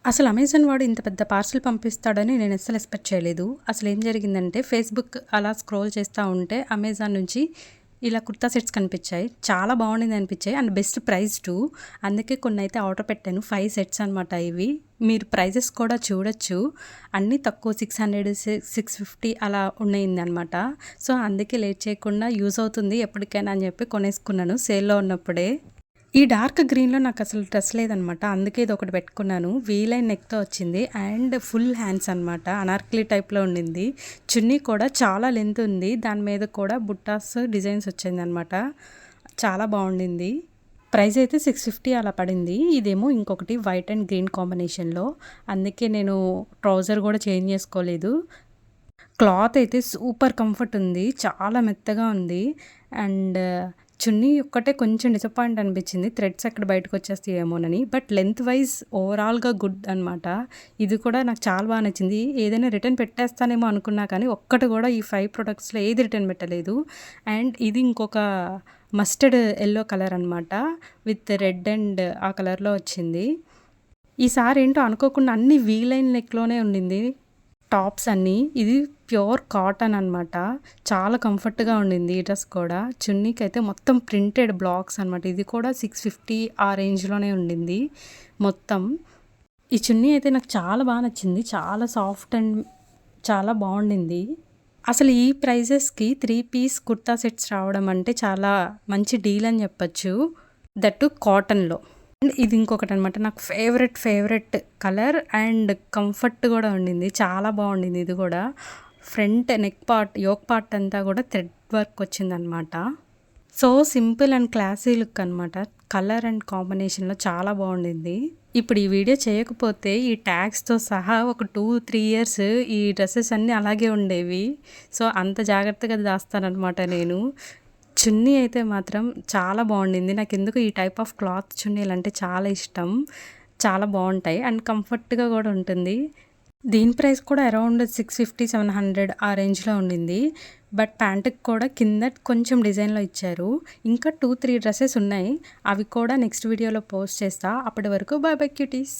అసలు అమెజాన్ వాడు ఇంత పెద్ద పార్సెల్ పంపిస్తాడని నేను అస్సలు ఎక్స్‌పెక్ట్ చేయలేదు. అసలేం జరిగిందంటే ఫేస్‌బుక్ అలా స్క్రోల్ చేస్తా ఉంటే అమెజాన్ నుంచి ఇలా కుర్తా సెట్స్ కనిపించాయి. చాలా బాగుండింది అనిపించాయి. And best price two. అందుకే కొన్నైతే ఆర్డర్ పెట్టాను. 5 సెట్స్ అనమాట ఇవి. మీరు ప్రైజెస్ కూడా చూడొచ్చు. అన్నీ తక్కువ 600, 650 అలా ఉన్నాయిందనమాట. సో, అందుకే లేట్ చేయకుండా యూజ్ అవుతుంది ఎప్పటికైనా అని చెప్పి కొనేసుకున్నాను సేల్‌లో ఉన్నప్పుడే. ఈ డార్క్ గ్రీన్‌లో నాకసలు డ్రెస్ లేదనమాట. అందుకే ఇదొకటి పెట్టుకున్నాను. వీ లైన్ నెక్‌తో వచ్చింది. అండ్ ఫుల్ హ్యాండ్స్ అనమాట. అనార్కలి టైప్‌లో ఉండింది. చున్నీ కూడా చాలా లెంత్ ఉంది. దాని మీద కూడా బుట్టాస్ డిజైన్స్ వచ్చిందనమాట. చాలా బాగుండింది. ప్రైస్ అయితే 650 అలా పడింది. ఇదేమో ఇంకొకటి వైట్ అండ్ గ్రీన్ కాంబినేషన్‌లో. అందుకే నేను ట్రౌజర్ కూడా చేంజ్ చేసుకోలేదు. క్లాత్ అయితే సూపర్ కంఫర్ట్ ఉంది. చాలా మెత్తగా ఉంది. అండ్ చున్నీ ఒక్కటే కొంచెం డిసప్పాయింట్ అనిపించింది. థ్రెడ్స్ ఎక్కడ బయటకొచ్చేస్తాయేమోనని. బట్ లెంత్ వైజ్ ఓవరాల్‌గా గుడ్ అనమాట. ఇది కూడా నాకు చాలా బాగా నచ్చింది. ఏదైనా రిటర్న్ పెట్టేస్తానేమో అనుకున్నా కానీ ఒక్కటి కూడా ఈ 5 ప్రొడక్ట్స్‌లో ఏది రిటర్న్ పెట్టలేదు. అండ్ ఇది ఇంకొక మస్టర్డ్ యెల్లో కలర్ అనమాట. విత్ రెడ్ అండ్ ఆ కలర్‌లో వచ్చింది. ఈసారి ఏంటో అనుకోకుండా అన్నీ వీ లైన్ నెక్‌లోనే ఉండింది. టాప్స్ అన్నీ. ఇది ప్యూర్ కాటన్ అనమాట. చాలా కంఫర్ట్‌గా ఉండింది ఈ డ్రెస్ కూడా. చున్నీకైతే మొత్తం ప్రింటెడ్ బ్లాక్స్ అనమాట. ఇది కూడా 650 ఆ రేంజ్‌లోనే ఉండింది మొత్తం. ఈ చున్నీ అయితే నాకు చాలా బాగా నచ్చింది. చాలా సాఫ్ట్ అండ్ చాలా బాగుండింది. అసలు ఈ ప్రైజెస్‌కి 3 పీస్ కుర్తా సెట్స్ రావడం అంటే చాలా మంచి డీల్ అని చెప్పొచ్చు. దట్ టు కాటన్‌లో. అండ్ ఇది ఇంకొకటనమాట. నాకు ఫేవరెట్ కలర్ అండ్ కంఫర్ట్ కూడా ఉండింది. చాలా బాగుండింది ఇది కూడా. Front neck part, yoke part అంతా కూడా థ్రెడ్ వర్క్ వచ్చిందనమాట. So simple and classy look అనమాట. కలర్ అండ్ కాంబినేషన్‌లో చాలా బాగుండింది. ఇప్పుడు ఈ వీడియో చేయకపోతే ఈ ట్యాగ్స్‌తో సహా ఒక 2, 3 ఇయర్స్ ఈ డ్రెసెస్ అన్నీ అలాగే ఉండేవి. సో, అంత జాగ్రత్తగా దాస్తాననమాట నేను. చున్నీ అయితే మాత్రం చాలా బాగుండింది. నాకెందుకో ఈ టైప్ ఆఫ్ క్లాత్ చున్నీలంటే చాలా ఇష్టం. చాలా బాగుంటాయి అండ్ కంఫర్ట్‌గా కూడా ఉంటుంది. దీని ప్రైస్ కూడా అరౌండ్ 650, 700 ఆ రేంజ్‌లో ఉండింది. బట్ ప్యాంట్‌కి కూడా కింద కొంచెం డిజైన్‌లో ఇచ్చారు. ఇంకా 2, 3 డ్రెసెస్ ఉన్నాయి. అవి కూడా నెక్స్ట్ వీడియోలో పోస్ట్ చేస్తా. అప్పటి వరకు బై బై క్యూటీస్.